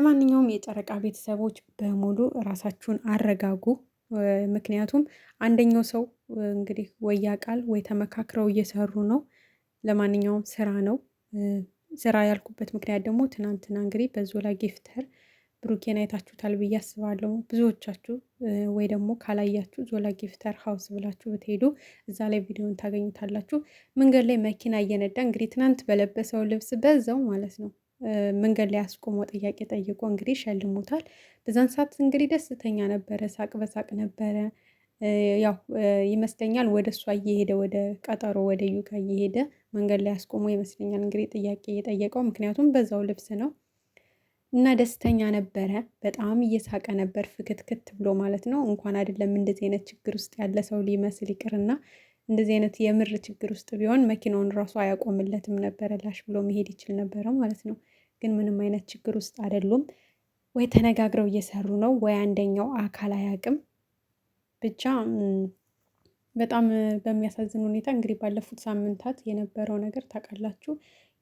ለማንኛውም የጨረቃ ቤተሰቦች በሙሉ ራሳችሁን አረጋጉ። ምክንያቱም አንደኛው ሰው እንግዲህ ወይ ያውቃል ወይ ተመካክረው እየሰሩ ነው። ለማንኛውም ስራ ነው። ስራ ያልኩበት ምክንያት ደግሞ ትናንትና እንግዲህ በዞላ ጊፍተር ብሩኬን አይታችሁታል ብዬ አስባለሁ። ብዙዎቻችሁ ወይ ደግሞ ካላያችሁ ዞላ ጊፍተር ሀውስ ብላችሁ ብትሄዱ እዛ ላይ ቪዲዮን ታገኙታላችሁ። መንገድ ላይ መኪና እየነዳ እንግዲህ ትናንት በለበሰው ልብስ በዛው ማለት ነው መንገድ ላይ አስቆሞ ጥያቄ ጠይቆ እንግዲህ ሸልሞታል። በዛን ሰዓት እንግዲህ ደስተኛ ነበረ፣ ሳቅ በሳቅ ነበረ። ያው ይመስለኛል ወደ እሷ እየሄደ ወደ ቀጠሮ ወደ ዩጋ እየሄደ መንገድ ላይ አስቆሞ ይመስለኛል እንግዲህ ጥያቄ የጠየቀው ምክንያቱም በዛው ልብስ ነው። እና ደስተኛ ነበረ፣ በጣም እየሳቀ ነበር ፍክትክት ብሎ ማለት ነው። እንኳን አይደለም እንደዚህ አይነት ችግር ውስጥ ያለ ሰው ሊመስል ይቅርና እንደዚህ አይነት የምር ችግር ውስጥ ቢሆን መኪናውን ራሱ አያቆምለትም ነበረ፣ ላሽ ብሎ መሄድ ይችል ነበረ ማለት ነው። ግን ምንም አይነት ችግር ውስጥ አይደሉም። ወይ ተነጋግረው እየሰሩ ነው፣ ወይ አንደኛው አካል አያውቅም። ብቻ በጣም በሚያሳዝን ሁኔታ እንግዲህ ባለፉት ሳምንታት የነበረው ነገር ታውቃላችሁ።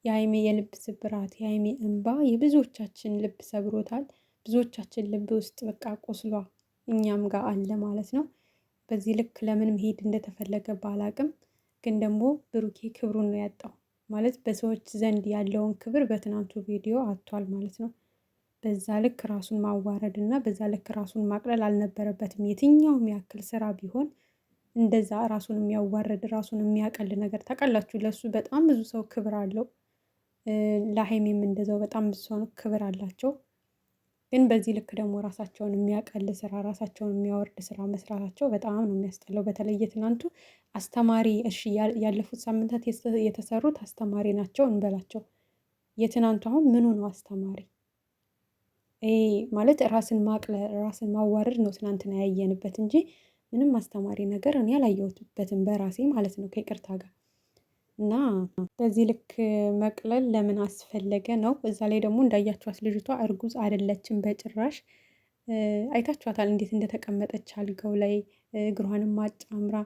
የሀይሜ የልብ ስብራት፣ የሀይሜ እንባ የብዙዎቻችን ልብ ሰብሮታል። ብዙዎቻችን ልብ ውስጥ በቃ ቆስሏ እኛም ጋር አለ ማለት ነው። በዚህ ልክ ለምን መሄድ እንደተፈለገ ባላቅም፣ ግን ደግሞ ብሩኬ ክብሩን ነው ያጣው ማለት በሰዎች ዘንድ ያለውን ክብር በትናንቱ ቪዲዮ አጥቷል ማለት ነው። በዛ ልክ ራሱን ማዋረድ እና በዛ ልክ ራሱን ማቅለል አልነበረበትም። የትኛውም ያክል ስራ ቢሆን እንደዛ ራሱን የሚያዋርድ ራሱን የሚያቀል ነገር ታውቃላችሁ። ለሱ በጣም ብዙ ሰው ክብር አለው። ለሀይሜም እንደዛው በጣም ብዙ ሰው ክብር አላቸው። ግን በዚህ ልክ ደግሞ ራሳቸውን የሚያቀል ስራ፣ ራሳቸውን የሚያወርድ ስራ መስራታቸው በጣም ነው የሚያስጠላው። በተለይ ትናንቱ አስተማሪ፣ እሺ ያለፉት ሳምንታት የተሰሩት አስተማሪ ናቸው እንበላቸው። የትናንቱ አሁን ምኑ ነው አስተማሪ? ማለት ራስን ማቅለል ራስን ማዋረድ ነው ትናንትና ያየንበት እንጂ ምንም አስተማሪ ነገር እኔ አላየሁትበትም በራሴ ማለት ነው ከይቅርታ ጋር። እና በዚህ ልክ መቅለል ለምን አስፈለገ ነው። እዛ ላይ ደግሞ እንዳያችኋት ልጅቷ እርጉዝ አይደለችም በጭራሽ። አይታችኋታል እንዴት እንደተቀመጠች አልጋው ላይ እግሯንም አጫምራ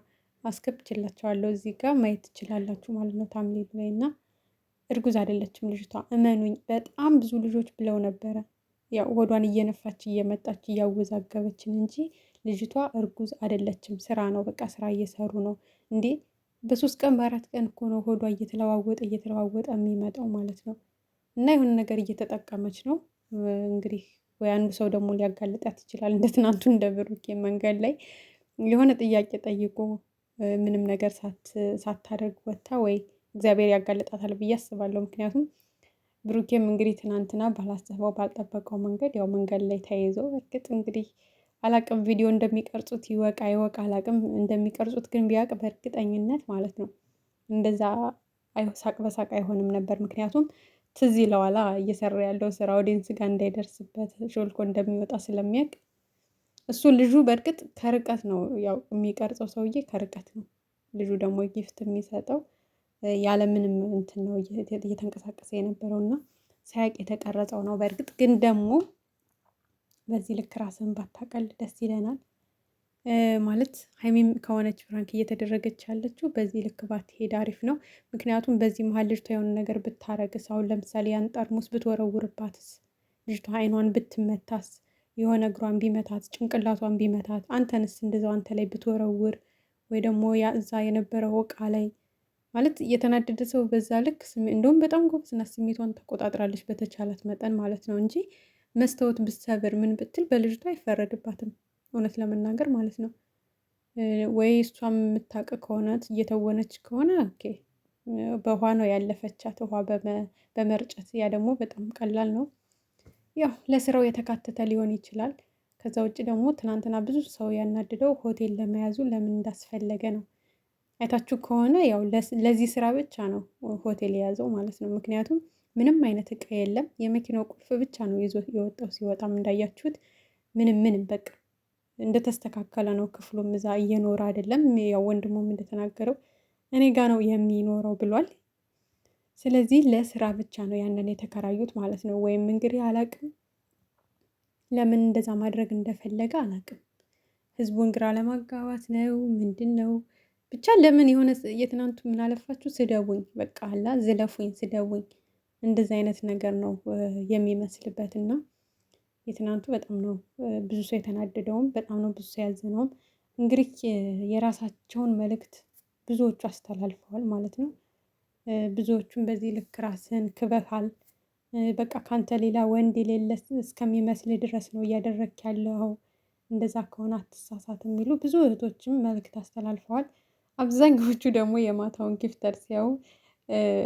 አስገብችላቸዋለሁ። እዚህ ጋር ማየት ትችላላችሁ ማለት ነው ታምሌሉ ላይ። እና እርጉዝ አይደለችም ልጅቷ እመኑኝ። በጣም ብዙ ልጆች ብለው ነበረ ያው ሆዷን እየነፋች እየመጣች እያወዛገበችን እንጂ ልጅቷ እርጉዝ አይደለችም። ስራ ነው በቃ ስራ እየሰሩ ነው እንዴ። በሶስት ቀን በአራት ቀን እኮ ነው ሆዷ እየተለዋወጠ የሚመጣው ማለት ነው። እና የሆነ ነገር እየተጠቀመች ነው እንግዲህ። ወይ አንዱ ሰው ደግሞ ሊያጋልጣት ይችላል እንደ ትናንቱ እንደ ብሩኬ መንገድ ላይ የሆነ ጥያቄ ጠይቆ ምንም ነገር ሳታደርግ ወጥታ ወይ እግዚአብሔር ያጋልጣታል ብዬ አስባለሁ። ምክንያቱም ብሩኬም እንግዲህ ትናንትና ባላሰበው ባልጠበቀው መንገድ ያው መንገድ ላይ ተይዘው እርግጥ እንግዲህ አላቅም ቪዲዮ እንደሚቀርጹት ይወቅ አይወቅ አላቅም። እንደሚቀርጹት ግን ቢያውቅ በእርግጠኝነት ማለት ነው እንደዛ ሳቅ በሳቅ አይሆንም ነበር። ምክንያቱም ትዝ ይለዋላ እየሰራ ያለው ስራ ኦዲየንስ ጋር እንዳይደርስበት ሾልኮ እንደሚወጣ ስለሚያውቅ እሱ ልጁ በእርግጥ ከርቀት ነው ያው የሚቀርጸው ሰውዬ ከርቀት ነው። ልጁ ደግሞ ጊፍት የሚሰጠው ያለምንም እንትን ነው እየተንቀሳቀሰ የነበረው እና ሳያቅ የተቀረጸው ነው። በእርግጥ ግን ደግሞ በዚህ ልክ ራስን ባታቀል ደስ ይለናል። ማለት ሀይሚም ከሆነች ፍራንክ እየተደረገች ያለችው በዚህ ልክ ባትሄድ አሪፍ ነው። ምክንያቱም በዚህ መሀል ልጅቷ የሆነ ነገር ብታረግስ፣ አሁን ለምሳሌ ያን ጠርሙስ ብትወረውርባትስ፣ ልጅቷ አይኗን ብትመታስ፣ የሆነ እግሯን ቢመታት፣ ጭንቅላቷን ቢመታት፣ አንተንስ እንደዛው አንተ ላይ ብትወረውር ወይ ደግሞ ያ እዛ የነበረው እቃ ላይ ማለት የተናደደ ሰው በዛ ልክ እንደውም በጣም ጎበዝና ስሜቷን ተቆጣጥራለች በተቻላት መጠን ማለት ነው እንጂ መስታወት ብትሰብር ምን ብትል በልጅቷ አይፈረድባትም እውነት ለመናገር ማለት ነው። ወይ እሷም የምታውቅ ከሆነ እየተወነች ከሆነ ኦኬ በውሃ ነው ያለፈቻት፣ ውሃ በመርጨት ያ ደግሞ በጣም ቀላል ነው። ያው ለስራው የተካተተ ሊሆን ይችላል። ከዛ ውጭ ደግሞ ትናንትና ብዙ ሰው ያናድደው ሆቴል ለመያዙ ለምን እንዳስፈለገ ነው። አይታችሁ ከሆነ ያው ለዚህ ስራ ብቻ ነው ሆቴል የያዘው ማለት ነው። ምክንያቱም ምንም አይነት እቃ የለም፣ የመኪናው ቁልፍ ብቻ ነው ይዞ የወጣው። ሲወጣም እንዳያችሁት ምንም በቃ እንደተስተካከለ ነው። ክፍሉም እዛ እየኖረ አይደለም። ያው ወንድሙም እንደተናገረው እኔ ጋ ነው የሚኖረው ብሏል። ስለዚህ ለስራ ብቻ ነው ያንን የተከራዩት ማለት ነው። ወይም እንግዲህ አላቅም ለምን እንደዛ ማድረግ እንደፈለገ አላቅም። ህዝቡን ግራ ለማጋባት ነው ምንድን ነው ብቻ። ለምን የሆነ የትናንቱ ምን አለፋችሁ ስደቡኝ፣ በቃ አላ ዝለፉኝ፣ ስደቡኝ እንደዚህ አይነት ነገር ነው የሚመስልበት። እና የትናንቱ በጣም ነው ብዙ ሰው የተናደደውም በጣም ነው ብዙ ሰው ያዘነውም። እንግዲህ የራሳቸውን መልእክት ብዙዎቹ አስተላልፈዋል ማለት ነው። ብዙዎቹም በዚህ ልክ ራስህን ክበካል፣ በቃ ካንተ ሌላ ወንድ የሌለ እስከሚመስል ድረስ ነው እያደረግክ ያለው፣ እንደዛ ከሆነ አትሳሳት የሚሉ ብዙ እህቶችም መልእክት አስተላልፈዋል። አብዛኛዎቹ ደግሞ የማታውን ጊፍተር ሲያዩ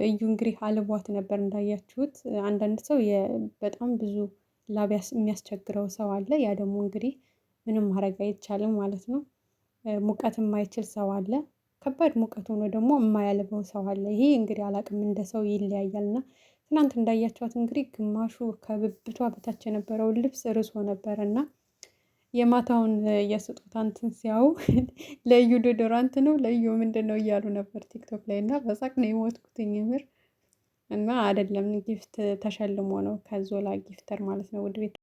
እዩ እንግዲህ አልቧት ነበር እንዳያችሁት። አንዳንድ ሰው በጣም ብዙ ላብ የሚያስቸግረው ሰው አለ። ያ ደግሞ እንግዲህ ምንም ማድረግ አይቻልም ማለት ነው። ሙቀት የማይችል ሰው አለ። ከባድ ሙቀት ሆኖ ደግሞ የማያልበው ሰው አለ። ይሄ እንግዲህ አላቅም እንደ ሰው ይለያያል። እና ትናንት እንዳያችኋት እንግዲህ ግማሹ ከብብቷ በታች የነበረውን ልብስ ርሶ ነበረ እና የማታውን የስጦታ እንትን ሲያዩ ለዩ ዶዶራንት ነው ለዩ ምንድን ነው እያሉ ነበር ቲክቶክ ላይ እና በሳቅ ነው የሞትኩትኝ የምር። እና አይደለም ጊፍት ተሸልሞ ነው ከዞላ ጊፍተር ማለት ነው ውድ ቤት